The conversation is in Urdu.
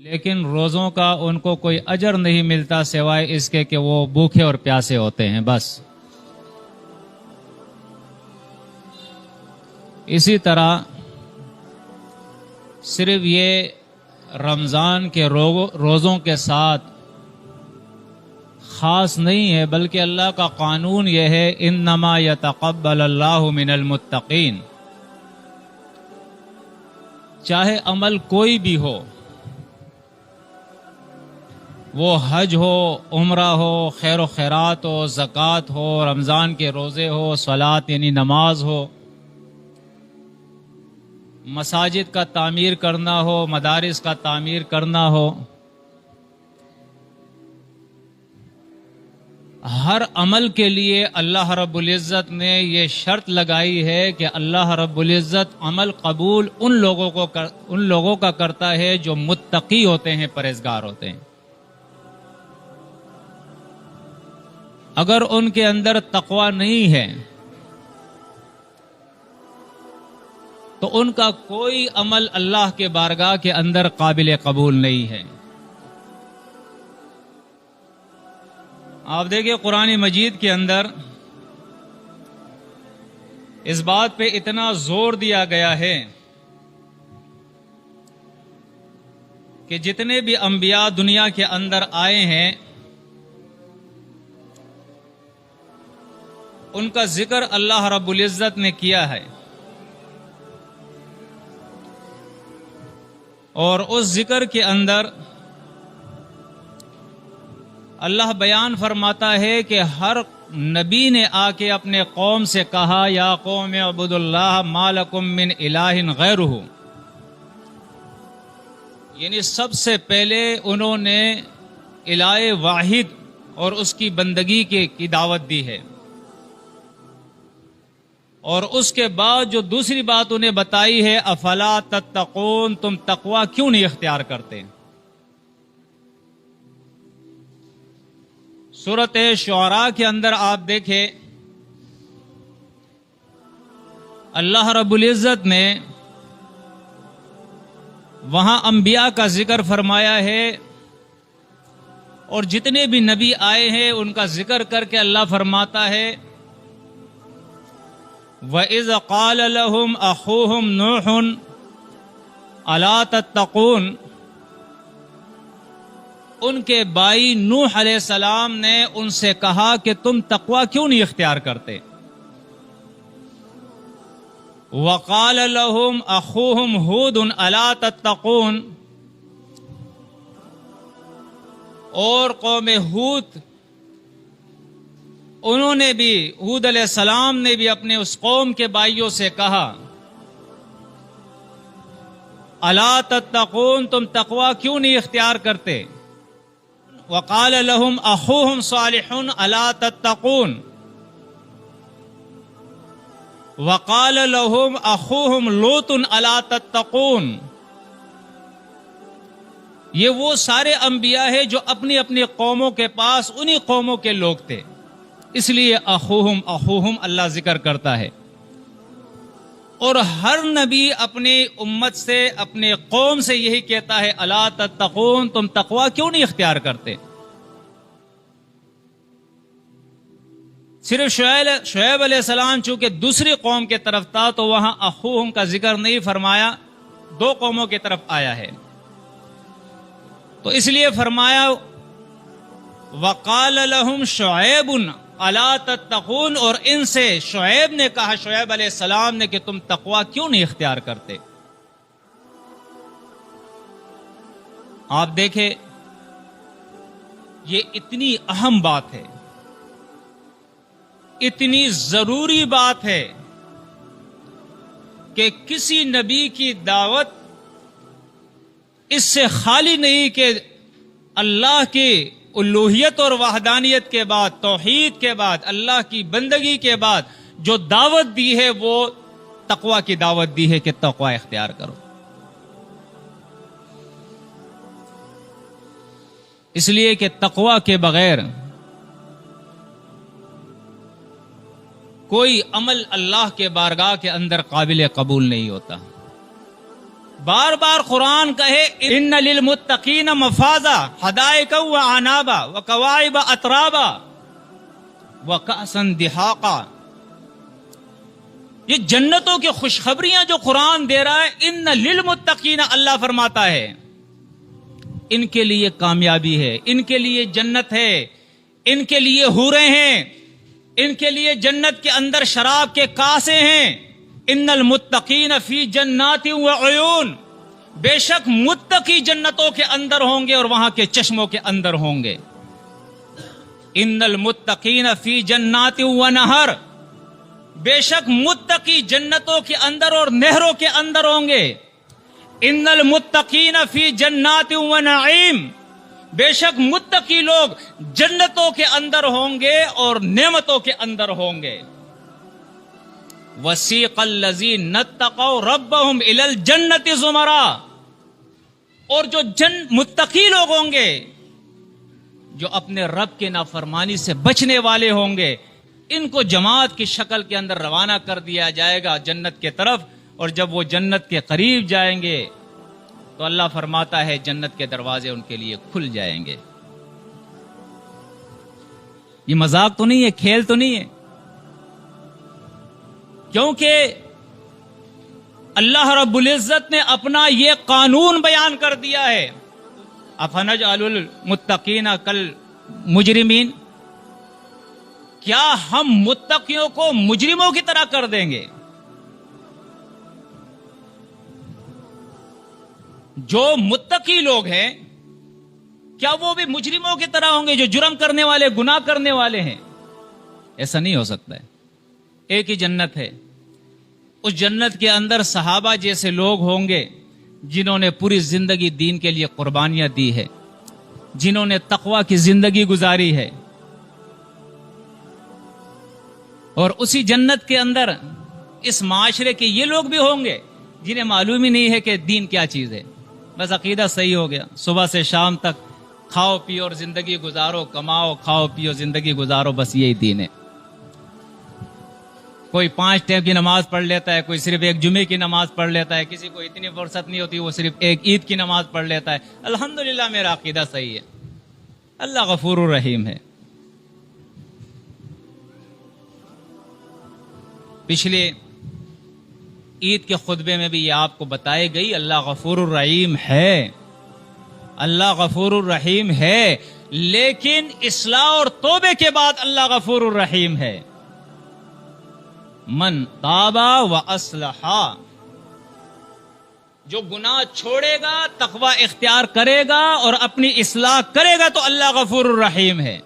لیکن روزوں کا ان کو کوئی اجر نہیں ملتا سوائے اس کے کہ وہ بھوکے اور پیاسے ہوتے ہیں بس۔ اسی طرح صرف یہ رمضان کے روزوں کے ساتھ خاص نہیں ہے، بلکہ اللہ کا قانون یہ ہے انما یتقبل اللہ من المتقین۔ چاہے عمل کوئی بھی ہو، وہ حج ہو، عمرہ ہو، خیر و خیرات ہو، زکوٰۃ ہو، رمضان کے روزے ہو، صلاۃ یعنی نماز ہو، مساجد کا تعمیر کرنا ہو، مدارس کا تعمیر کرنا ہو، ہر عمل کے لیے اللہ رب العزت نے یہ شرط لگائی ہے کہ اللہ رب العزت عمل قبول ان لوگوں کا کرتا ہے جو متقی ہوتے ہیں، پرہیزگار ہوتے ہیں۔ اگر ان کے اندر تقوی نہیں ہے تو ان کا کوئی عمل اللہ کے بارگاہ کے اندر قابل قبول نہیں ہے۔ آپ دیکھیں قرآن مجید کے اندر اس بات پہ اتنا زور دیا گیا ہے کہ جتنے بھی انبیاء دنیا کے اندر آئے ہیں ان کا ذکر اللہ رب العزت نے کیا ہے، اور اس ذکر کے اندر اللہ بیان فرماتا ہے کہ ہر نبی نے آ کے اپنے قوم سے کہا یا قوم اعبدوا اللہ ما لکم من الہ غیرہ، یعنی سب سے پہلے انہوں نے الہ واحد اور اس کی بندگی کی دعوت دی ہے، اور اس کے بعد جو دوسری بات انہیں بتائی ہے افلا تتقون، تم تقوی کیوں نہیں اختیار کرتے۔ سورۃ شعراء کے اندر آپ دیکھیں اللہ رب العزت نے وہاں انبیاء کا ذکر فرمایا ہے، اور جتنے بھی نبی آئے ہیں ان کا ذکر کر کے اللہ فرماتا ہے وَإِذْ قَالَ لَهُمْ أَخُوهُمْ نُوحٌ أَلَا تَتَّقُونَ، ان کے بھائی نوح علیہ السلام نے ان سے کہا کہ تم تقوی کیوں نہیں اختیار کرتے۔ وَقَالَ لَهُمْ أَخُوهُمْ هُودٌ أَلَا تَتَّقُونَ، اور قوم ہود انہوں نے بھی، ہود علیہ السلام نے بھی اپنے اس قوم کے بھائیوں سے کہا الا تتقون، تم تقوی کیوں نہیں اختیار کرتے۔ وقال لهم اخوهم صالح الا تتقون، وقال لهم اخوهم لوط الا تتقون۔ یہ وہ سارے انبیاء ہیں جو اپنی اپنی قوموں کے پاس انہی قوموں کے لوگ تھے، اس لیے اخوہم اللہ ذکر کرتا ہے، اور ہر نبی اپنی امت سے، اپنے قوم سے یہی کہتا ہے الا تتقون، تم تقوی کیوں نہیں اختیار کرتے۔ صرف شعیب علیہ السلام چونکہ دوسری قوم کے طرف تھا تو وہاں اخوہم کا ذکر نہیں فرمایا، دو قوموں کی طرف آیا ہے، تو اس لیے فرمایا وقال لهم شعیب الا تتقون، اور ان سے شعیب نے کہا، شعیب علیہ السلام نے، کہ تم تقوی کیوں نہیں اختیار کرتے۔ آپ دیکھیں یہ اتنی اہم بات ہے، اتنی ضروری بات ہے کہ کسی نبی کی دعوت اس سے خالی نہیں کہ اللہ کی الوہیت اور وحدانیت کے بعد، توحید کے بعد، اللہ کی بندگی کے بعد جو دعوت دی ہے وہ تقوی کی دعوت دی ہے کہ تقوی اختیار کرو۔ اس لیے کہ تقوی کے بغیر کوئی عمل اللہ کے بارگاہ کے اندر قابل قبول نہیں ہوتا۔ بار بار قرآن کہے ان للمتقین مفازا حدائق وعنابا وکواعب اترابا وکأسا دہاقا. یہ جنتوں کی خوشخبریاں جو قرآن دے رہا ہے، ان للمتقین، اللہ فرماتا ہے ان کے لیے کامیابی ہے، ان کے لیے جنت ہے، ان کے لیے حوریں ہیں، ان کے لیے جنت کے اندر شراب کے کاسے ہیں. ان المتقین فی جنات وعیون، بے شک متقی جنتوں کے اندر ہوں گے اور وہاں کے چشموں کے اندر ہوں گے. ان المتقین فی جنات ونہر، بے شک متقی جنتوں کے اندر اور نہروں کے اندر ہوں گے. ان المتقین فی جنات ونعیم، بے شک متقی لوگ جنتوں کے اندر ہوں گے اور نعمتوں کے اندر ہوں گے. وسیق الذین اتقوا ربهم الی الجنۃ زمرا، اور جو متقی لوگ ہوں گے جو اپنے رب کے نافرمانی سے بچنے والے ہوں گے، ان کو جماعت کی شکل کے اندر روانہ کر دیا جائے گا جنت کے طرف. اور جب وہ جنت کے قریب جائیں گے تو اللہ فرماتا ہے جنت کے دروازے ان کے لیے کھل جائیں گے. یہ مذاق تو نہیں ہے، کھیل تو نہیں ہے، کیونکہ اللہ رب العزت نے اپنا یہ قانون بیان کر دیا ہے. افنجعل المتقین کالمجرمین، کیا ہم متقیوں کو مجرموں کی طرح کر دیں گے؟ جو متقی لوگ ہیں کیا وہ بھی مجرموں کی طرح ہوں گے جو جرم کرنے والے، گناہ کرنے والے ہیں؟ ایسا نہیں ہو سکتا ہے. ایک ہی جنت ہے، اس جنت کے اندر صحابہ جیسے لوگ ہوں گے جنہوں نے پوری زندگی دین کے لیے قربانیاں دی ہے، جنہوں نے تقوی کی زندگی گزاری ہے. اور اسی جنت کے اندر اس معاشرے کے یہ لوگ بھی ہوں گے جنہیں معلوم ہی نہیں ہے کہ دین کیا چیز ہے. بس عقیدہ صحیح ہو گیا، صبح سے شام تک کھاؤ پیو اور زندگی گزارو، کماؤ کھاؤ پیو زندگی گزارو، بس یہی دین ہے. کوئی 5 ٹائم کی نماز پڑھ لیتا ہے، کوئی صرف ایک جمعے کی نماز پڑھ لیتا ہے، کسی کو اتنی فرصت نہیں ہوتی وہ صرف ایک عید کی نماز پڑھ لیتا ہے. الحمدللہ میرا عقیدہ صحیح ہے، اللہ غفور الرحیم ہے. پچھلے عید کے خطبے میں بھی یہ آپ کو بتائی گئی، اللہ غفور الرحیم ہے، اللہ غفور الرحیم ہے، لیکن اصلاح اور توبے کے بعد اللہ غفور الرحیم ہے. من تابا و اصلحا، جو گناہ چھوڑے گا، تقوی اختیار کرے گا اور اپنی اصلاح کرے گا تو اللہ غفور الرحیم ہے.